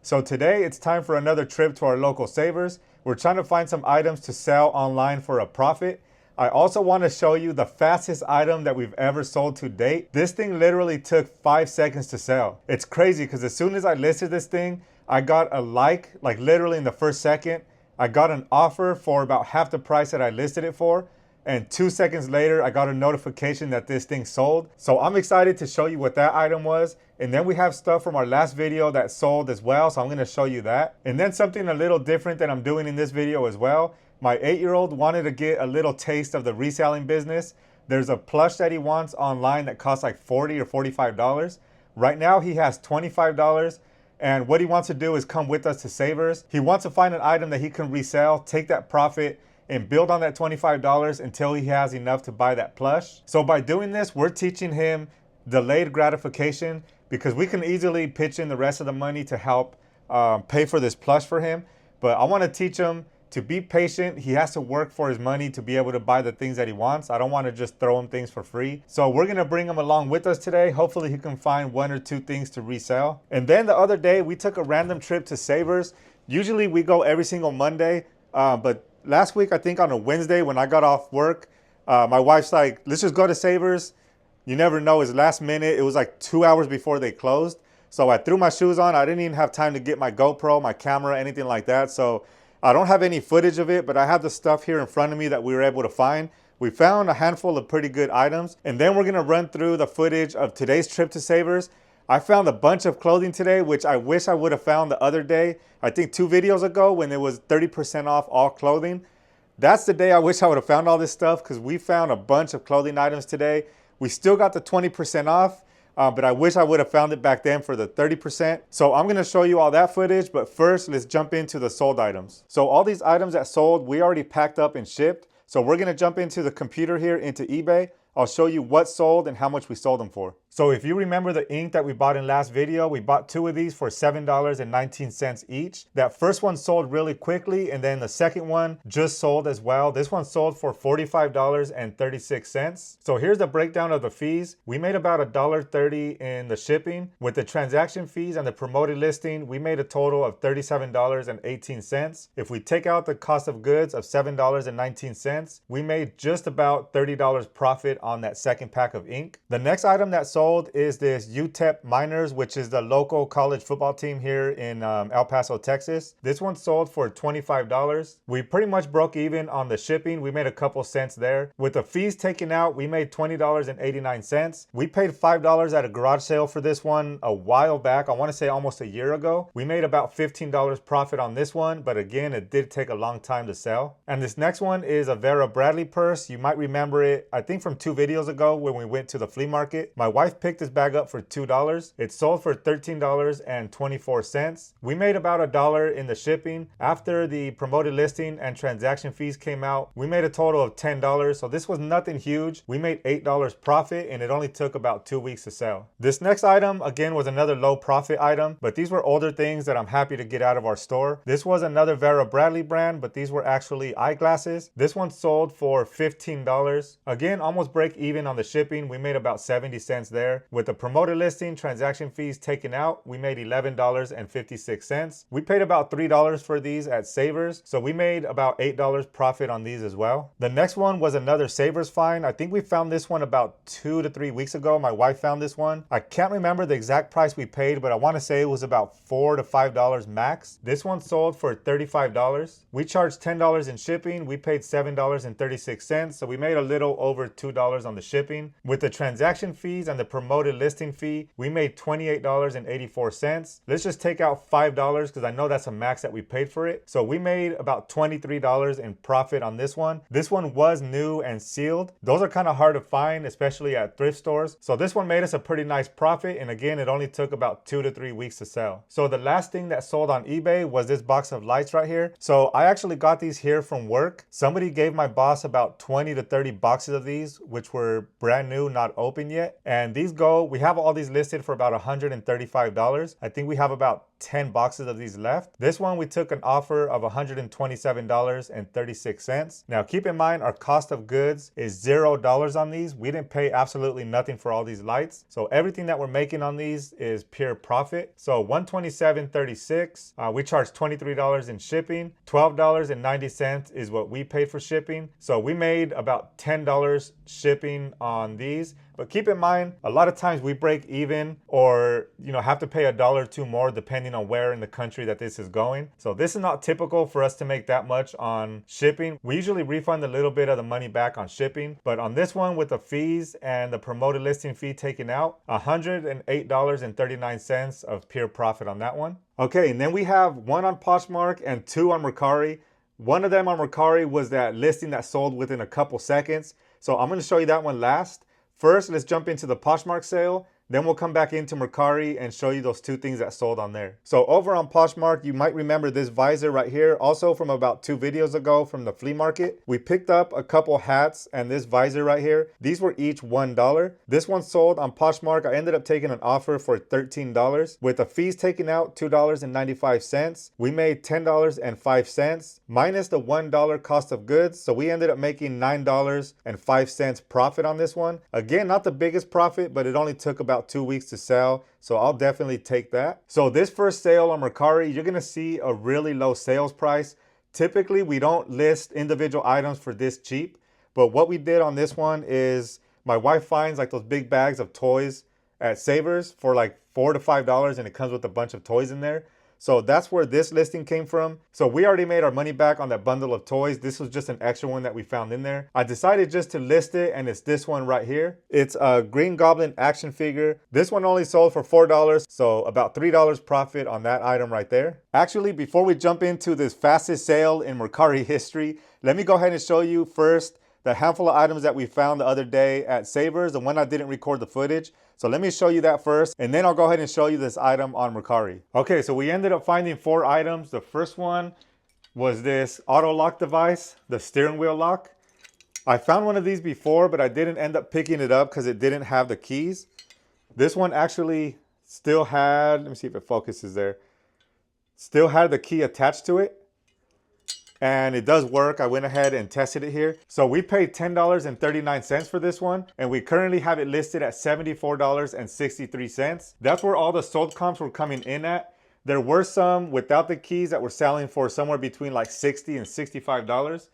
So today it's time for another trip to our local Savers. We're trying to find some items to sell online for a profit. I also want to show you the fastest item that we've ever sold to date. This thing literally took 5 seconds to sell. It's crazy because as soon as I listed this thing, I got a like literally in the first second. I got an offer for about half the price that I listed it for. And 2 seconds later, I got a notification that this thing sold. So I'm excited to show you what that item was. And then we have stuff from our last video that sold as well. So I'm gonna show you that. And then something a little different that I'm doing in this video as well. My 8-year-old wanted to get a little taste of the reselling business. There's a plush that he wants online that costs like $40 or $45. Right now he has $25. And what he wants to do is come with us to Savers. He wants to find an item that he can resell, take that profit, and build on that $25 until he has enough to buy that plush. So by doing this, we're teaching him delayed gratification because we can easily pitch in the rest of the money to help pay for this plush for him. But I want to teach him to be patient. He has to work for his money to be able to buy the things that he wants. I don't want to just throw him things for free. So we're going to bring him along with us today. Hopefully he can find 1 or 2 things to resell. And then the other day we took a random trip to Savers. Usually we go every single Monday, but last week, I think on a Wednesday when I got off work, my wife's like, let's just go to Savers. You never know, it's last minute. It was like 2 hours before they closed. So I threw my shoes on. I didn't even have time to get my GoPro, my camera, anything like that. So I don't have any footage of it, but I have the stuff here in front of me that we were able to find. We found a handful of pretty good items. And then we're gonna run through the footage of today's trip to Savers. I found a bunch of clothing today, which I wish I would have found the other day. I think 2 videos ago when it was 30% off all clothing. That's the day I wish I would have found all this stuff because we found a bunch of clothing items today. We still got the 20% off, but I wish I would have found it back then for the 30%. So I'm gonna show you all that footage, but first let's jump into the sold items. So all these items that sold, we already packed up and shipped. So we're gonna jump into the computer here into eBay. I'll show you what sold and how much we sold them for. So if you remember the ink that we bought in last video, we bought 2 of these for $7.19 each. That first one sold really quickly, and then the second one just sold as well. This one sold for $45.36. So here's the breakdown of the fees. We made about $1.30 in the shipping. With the transaction fees and the promoted listing, we made a total of $37.18. If we take out the cost of goods of $7.19, we made just about $30 profit on that second pack of ink. The next item that sold is this UTEP Miners, which is the local college football team here in El Paso, Texas. This one sold for $25. We pretty much broke even on the shipping. We made a couple cents there. With the fees taken out, we made $20.89. We paid $5 at a garage sale for this one a while back. I want to say almost a year ago. We made about $15 profit on this one, but again, it did take a long time to sell. And this next one is a Vera Bradley purse. You might remember it, I think from 2 videos ago when we went to the flea market. My wife picked this bag up for $2. It sold for $13.24. We made about $1 in the shipping. After the promoted listing and transaction fees came out, we made a total of $10. So this was nothing huge. We made $8 profit and it only took about 2 weeks to sell. This next item again was another low profit item, but these were older things that I'm happy to get out of our store. This was another Vera Bradley brand, but these were actually eyeglasses. This one sold for $15. Again, almost break even on the shipping. We made about 70 cents there. With the promoted listing, transaction fees taken out, we made $11.56. We paid about $3 for these at Savers, so we made about $8 profit on these as well. The next one was another Savers find. I think we found this one about 2 to 3 weeks ago. My wife found this one. I can't remember the exact price we paid, but I want to say it was about $4 to $5 max. This one sold for $35. We charged $10 in shipping. We paid $7.36, so we made a little over $2 on the shipping. With the transaction fees and the promoted listing fee, we made $28.84. Let's just take out $5 because I know that's a max that we paid for it. So we made about $23 in profit on this one. This one was new and sealed. Those are kind of hard to find, especially at thrift stores. So this one made us a pretty nice profit. And again, it only took about 2 to 3 weeks to sell. So the last thing that sold on eBay was this box of lights right here. So I actually got these here from work. Somebody gave my boss about 20 to 30 boxes of these, which were brand new, not open yet. And these go, we have all these listed for about $135. I think we have about 10 boxes of these left. This one we took an offer of $127.36. Now keep in mind our cost of goods is $0 on these. We didn't pay absolutely nothing for all these lights. So everything that we're making on these is pure profit. So $127.36, we charge $23 in shipping. $12.90 is what we paid for shipping. So we made about $10 shipping on these. But keep in mind, a lot of times we break even or, have to pay $1 or $2 more depending on where in the country that this is going. So this is not typical for us to make that much on shipping. We usually refund a little bit of the money back on shipping. But on this one with the fees and the promoted listing fee taken out, $108.39 of pure profit on that one. Okay, and then we have one on Poshmark and two on Mercari. One of them on Mercari was that listing that sold within a couple seconds. So I'm going to show you that one last. First, let's jump into the Poshmark sale. Then we'll come back into Mercari and show you those two things that sold on there. So over on Poshmark, you might remember this visor right here, also from about 2 videos ago from the flea market. We picked up a couple hats and this visor right here. These were each $1. This one sold on Poshmark. I ended up taking an offer for $13. With the fees taken out, $2.95. We made $10.05 minus the $1 cost of goods. So we ended up making $9.05 profit on this one. Again, not the biggest profit, but it only took about 2 weeks to sell, so I'll definitely take that. So this first sale on Mercari, you're gonna see a really low sales price. Typically, we don't list individual items for this cheap, but what we did on this one is my wife finds like those big bags of toys at Savers for like $4 to $5, and it comes with a bunch of toys in there. So that's where this listing came from. So we already made our money back on that bundle of toys. This was just an extra one that we found in there. I decided just to list it, and it's this one right here. It's a Green Goblin action figure. This one only sold for $4, so about $3 profit on that item right there. Actually, before we jump into this fastest sale in Mercari history, let me go ahead and show you first the handful of items that we found the other day at Savers, the one I didn't record the footage. So let me show you that first, and then I'll go ahead and show you this item on Mercari. Okay, so we ended up finding 4 items. The first one was this auto lock device, the steering wheel lock. I found one of these before, but I didn't end up picking it up because it didn't have the keys. This one actually still had, let me see if it focuses there, still had the key attached to it. And it does work. I went ahead and tested it here. So we paid $10.39 for this one, and we currently have it listed at $74.63. That's where all the sold comps were coming in at. There were some without the keys that were selling for somewhere between like $60 and $65.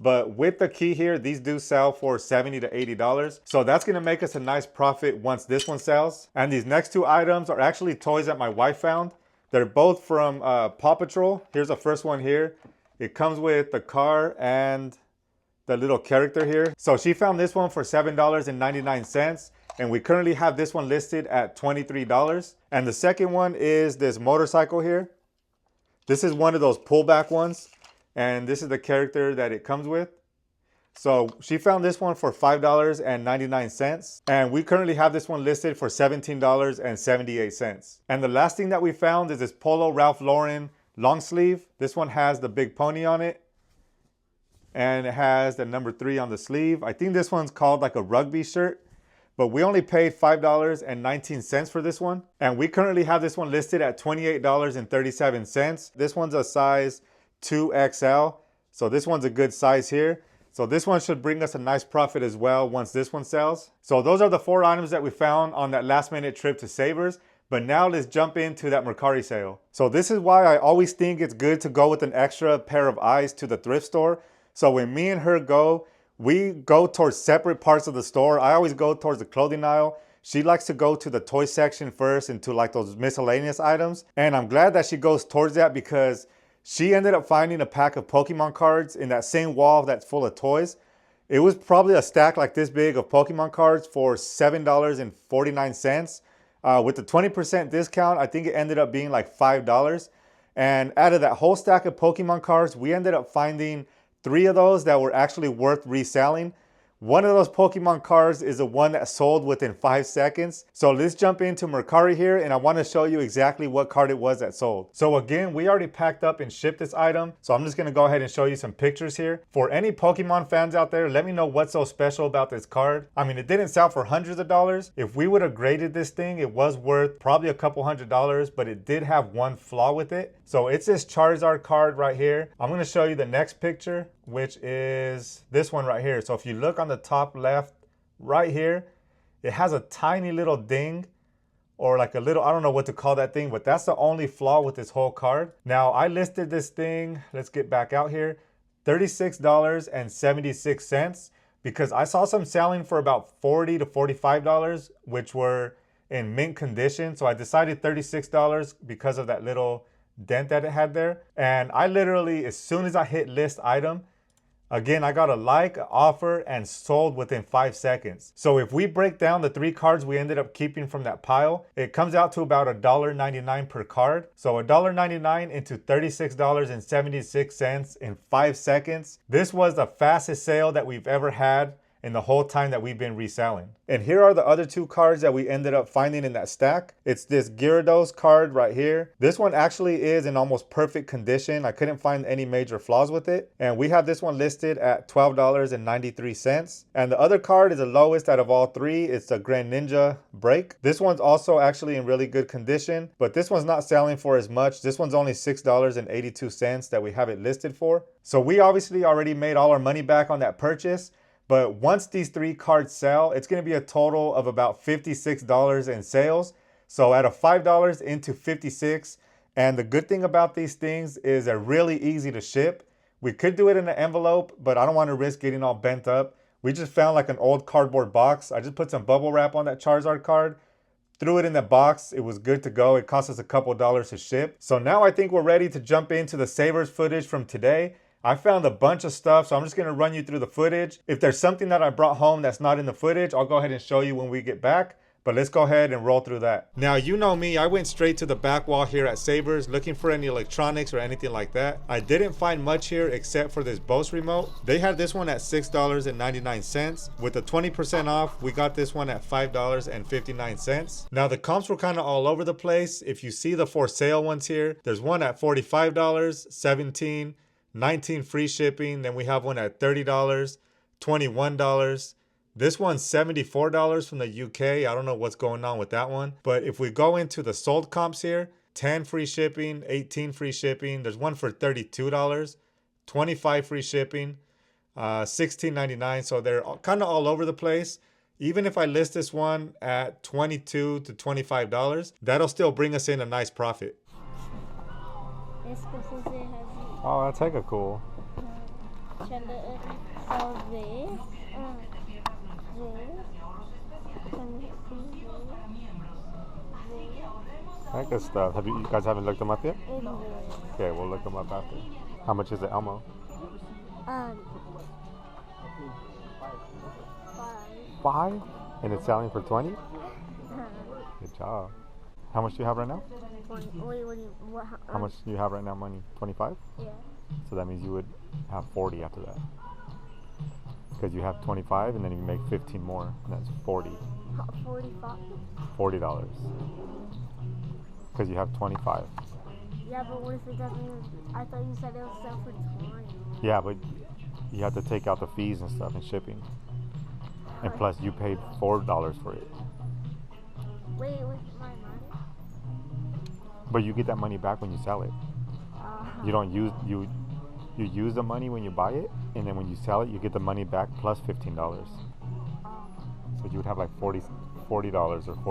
But with the key here, these do sell for $70 to $80. So that's gonna make us a nice profit once this one sells. And these next 2 items are actually toys that my wife found. They're both from Paw Patrol. Here's the first one here. It comes with the car and the little character here. So she found this one for $7.99, and we currently have this one listed at $23. And the second one is this motorcycle here. This is one of those pullback ones, and this is the character that it comes with. So she found this one for $5.99, and we currently have this one listed for $17.78. And the last thing that we found is this Polo Ralph Lauren long sleeve. This one has the big pony on it, and it has the number 3 on the sleeve. I think this one's called like a rugby shirt, but we only paid $5.19 for this one. And we currently have this one listed at $28.37. This one's a size 2XL. So this one's a good size here. So this one should bring us a nice profit as well once this one sells. So those are the 4 items that we found on that last minute trip to Savers. But now let's jump into that Mercari sale. So this is why I always think it's good to go with an extra pair of eyes to the thrift store. So when me and her go, we go towards separate parts of the store. I always go towards the clothing aisle. She likes to go to the toy section first and to like those miscellaneous items. And I'm glad that she goes towards that because she ended up finding a pack of Pokemon cards in that same wall that's full of toys. It was probably a stack like this big of Pokemon cards for $7.49. With the 20% discount, I think it ended up being like $5. And out of that whole stack of Pokemon cards, we ended up finding 3 of those that were actually worth reselling. One of those Pokemon cards is the one that sold within 5 seconds. So let's jump into Mercari here, and I want to show you exactly what card it was that sold. So again, we already packed up and shipped this item. So I'm just going to go ahead and show you some pictures here. For any Pokemon fans out there, let me know what's so special about this card. I mean, it didn't sell for hundreds of dollars. If we would have graded this thing, it was worth probably a couple $100s, but it did have one flaw with it. So it's this Charizard card right here. I'm going to show you the next picture, which is this one right here. So if you look on the top left right here, it has a tiny little ding, or like a little, I don't know what to call that thing, but that's the only flaw with this whole card. Now I listed this thing, let's get back out here, $36.76, because I saw some selling for about $40 to $45, which were in mint condition. So I decided $36 because of that little dent that it had there. And I literally, as soon as I hit list item, again, I got a like, offer, and sold within 5 seconds. So if we break down the 3 cards we ended up keeping from that pile, it comes out to about $1.99 per card. So $1.99 into $36.76 in 5 seconds. This was the fastest sale that we've ever had in the whole time that we've been reselling. And here are the other 2 cards that we ended up finding in that stack. It's this Gyarados card right here. This one actually is in almost perfect condition. I couldn't find any major flaws with it. And we have this one listed at $12.93. And the other card is the lowest out of all 3. It's the Greninja Break. This one's also actually in really good condition, but this one's not selling for as much. This one's only $6.82 that we have it listed for. So we obviously already made all our money back on that purchase. But once these 3 cards sell, it's going to be a total of about $56 in sales. So at a $5 into 56. And the good thing about these things is they're really easy to ship. We could do it in an envelope, but I don't want to risk getting all bent up. We just found like an old cardboard box. I just put some bubble wrap on that Charizard card, threw it in the box. It was good to go. It cost us a couple dollars to ship. So now I think we're ready to jump into the Savers footage from today. I found a bunch of stuff, so I'm just going to run you through the footage. If there's something that I brought home that's not in the footage, I'll go ahead and show you when we get back. But let's go ahead and roll through that. Now, you know me, I went straight to the back wall here at Savers looking for any electronics or anything like that. I didn't find much here except for this Bose remote. They had this one at $6.99. With the 20% off, we got this one at $5.59. Now, the comps were kind of all over the place. If you see the for sale ones here, there's one at $45, $17, $19 free shipping. Then we have one at $30, $21. This one's $74 from the UK. I don't know what's going on with that one. But if we go into the sold comps here, 10 free shipping, 18 free shipping. There's one for $32, 25 free shipping, $16.99. So they're kind of all over the place. Even if I list this one at $22 to $25, that'll still bring us in a nice profit. Oh, that's hecka cool. Hecka stuff. You guys haven't looked them up yet? Okay, we'll look them up after. How much is it, Elmo? 5? And it's selling for 20? Good job. How much do you have right now? 20. How much do you have right now, money? 25? Yeah. So that means you would have 40 after that. Because you have 25 and then you make 15 more. And that's 40. 45? $40. Because you have 25. Yeah, but what if it doesn't? I thought you said it was sell for 20. Yeah, but you have to take out the fees and stuff and shipping. And plus you paid $4 for it. Wait, with my money? But you get that money back when you sell it. You don't use you use the money when you buy it, and then when you sell it, you get the money back plus $15. So you would have like $40 or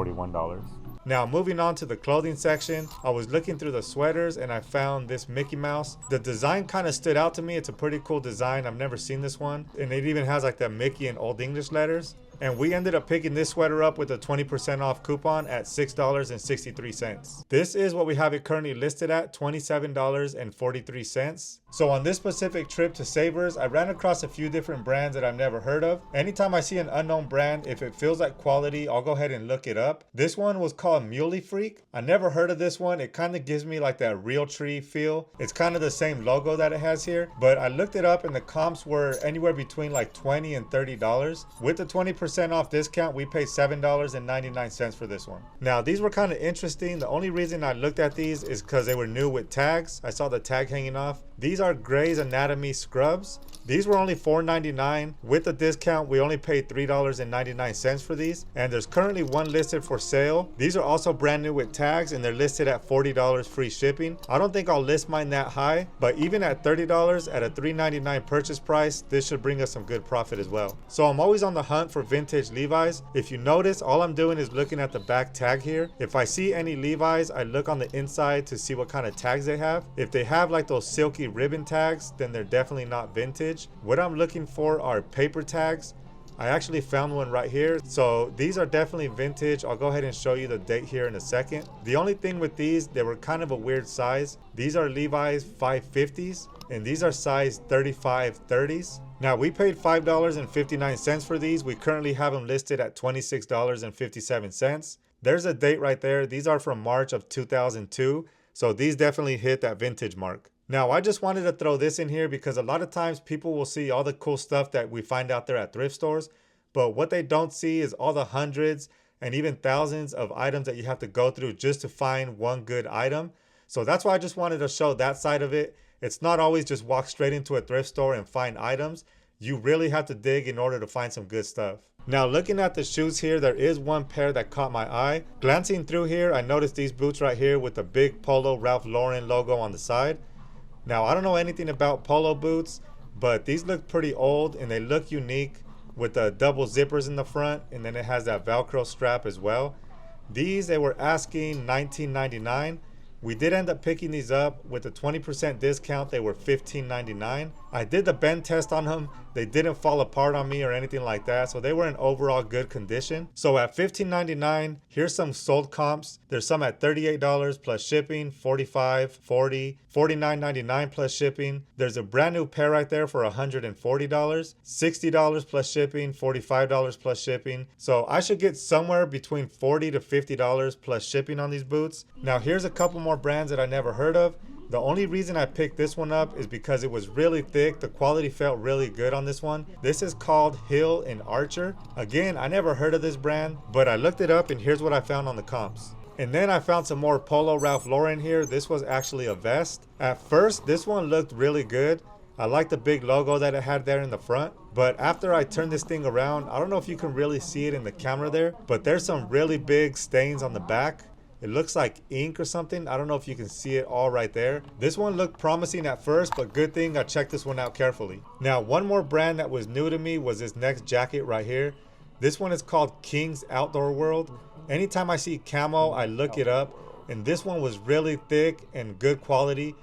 $41. Now moving on to the clothing section, I was looking through the sweaters and I found this Mickey Mouse. The design kind of stood out to me. It's a pretty cool design. I've never seen this one. And it even has like the Mickey in Old English letters. And we ended up picking this sweater up with a 20% off coupon at $6.63. This is what we have it currently listed at, $27.43. So on this specific trip to Savers, I ran across a few different brands that I've never heard of. Anytime I see an unknown brand, if it feels like quality, I'll go ahead and look it up. This one was called Muley Freak. I never heard of this one. It kind of gives me like that Realtree feel. It's kind of the same logo that it has here, but I looked it up and the comps were anywhere between like $20 and $30. With the 20% off discount, we paid $7.99 for this one. Now these were kind of interesting. The only reason I looked at these is because they were new with tags. I saw the tag hanging off. These are Grey's Anatomy scrubs. These were only $4.99. With the discount, we only paid $3.99 for these. And there's currently one listed for sale. These are also brand new with tags and they're listed at $40 free shipping. I don't think I'll list mine that high, but even at $30 at a $3.99 purchase price, this should bring us some good profit as well. So I'm always on the hunt for vintage Levi's. If you notice, all I'm doing is looking at the back tag here. If I see any Levi's, I look on the inside to see what kind of tags they have. If they have like those silky ribbon tags, then they're definitely not vintage. What I'm looking for are paper tags. I actually found one right here. So these are definitely vintage. I'll go ahead and show you the date here in a second. The only thing with these, they were kind of a weird size. These are Levi's 550s and these are size 35 30s. Now we paid $5.59 for these. We currently have them listed at $26.57. There's a date right there. These are from March of 2002. So these definitely hit that vintage mark. Now, I just wanted to throw this in here because a lot of times people will see all the cool stuff that we find out there at thrift stores, but what they don't see is all the hundreds and even thousands of items that you have to go through just to find one good item. So that's why I just wanted to show that side of it. It's not always just walk straight into a thrift store and find items. You really have to dig in order to find some good stuff. Now looking at the shoes here, there is one pair that caught my eye. Glancing through here, I noticed these boots right here with the big Polo Ralph Lauren logo on the side. Now, I don't know anything about Polo boots, but these look pretty old and they look unique with the double zippers in the front, and then it has that Velcro strap as well. These, they were asking $19.99. We did end up picking these up. With a 20% discount, they were $15.99. I did the bend test on them. They didn't fall apart on me or anything like that, so they were in overall good condition. So at $15.99, here's some sold comps. There's some at $38 plus shipping, $45, $40, $49.99 plus shipping. There's a brand new pair right there for $140, $60 plus shipping, $45 plus shipping. So I should get somewhere between $40 to $50 plus shipping on these boots. Now here's a couple more brands that I never heard of. The only reason I picked this one up is because it was really thick. The quality felt really good on this one. This is called Hill and Archer. Again, I never heard of this brand, but I looked it up and here's what I found on the comps. And then I found some more Polo Ralph Lauren here. This was actually a vest. At first, this one looked really good. I like the big logo that it had there in the front. But after I turned this thing around, I don't know if you can really see it in the camera there, but there's some really big stains on the back. It looks like ink or something. I don't know if you can see it all right there. This one looked promising at first, but good thing I checked this one out carefully. Now, one more brand that was new to me was this next jacket right here. This one is called King's Outdoor World. Anytime I see camo, I look it up. And this one was really thick and good quality.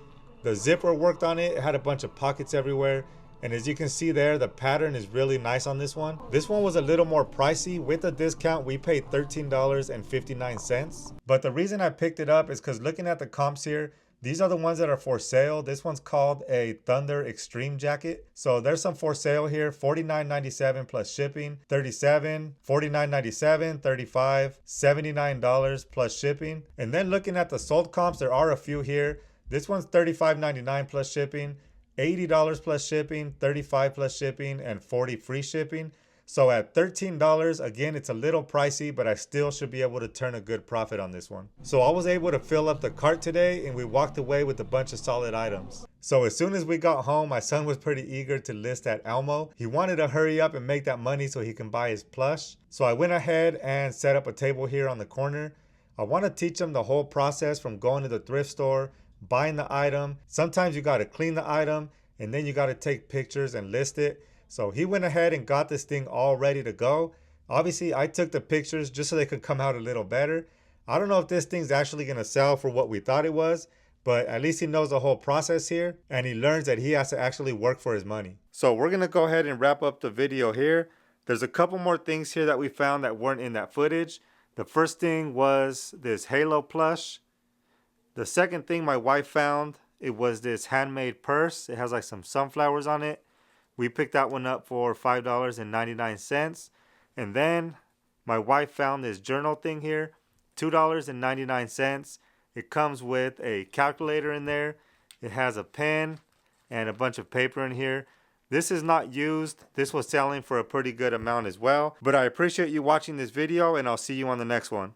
The zipper worked on it. It had a bunch of pockets everywhere. And as you can see there, the pattern is really nice on this one. This one was a little more pricey. With a discount, we paid $13.59. But the reason I picked it up is because looking at the comps here, these are the ones that are for sale. This one's called a Thunder Extreme jacket. So there's some for sale here. $49.97 plus shipping, $37, $49.97, $35, $79 plus shipping. And then looking at the sold comps, there are a few here. This one's $35.99 plus shipping, $80 plus shipping, $35 plus shipping, and $40 free shipping. So at $13, again, it's a little pricey, but I still should be able to turn a good profit on this one. So I was able to fill up the cart today and we walked away with a bunch of solid items. So as soon as we got home, my son was pretty eager to list at Elmo. He wanted to hurry up and make that money so he can buy his plush. So I went ahead and set up a table here on the corner. I want to teach him the whole process from going to the thrift store, buying the item. Sometimes you got to clean the item and then you got to take pictures and list it. So he went ahead and got this thing all ready to go. Obviously, I took the pictures just so they could come out a little better. I don't know if this thing's actually going to sell for what we thought it was, but at least he knows the whole process here and he learns that he has to actually work for his money. So we're going to go ahead and wrap up the video here. There's a couple more things here that we found that weren't in that footage. The first thing was this Halo plush. The second thing my wife found, it was this handmade purse. It has like some sunflowers on it. We picked that one up for $5.99. And then my wife found this journal thing here, $2.99. It comes with a calculator in there. It has a pen and a bunch of paper in here. This is not used. This was selling for a pretty good amount as well. But I appreciate you watching this video, and I'll see you on the next one.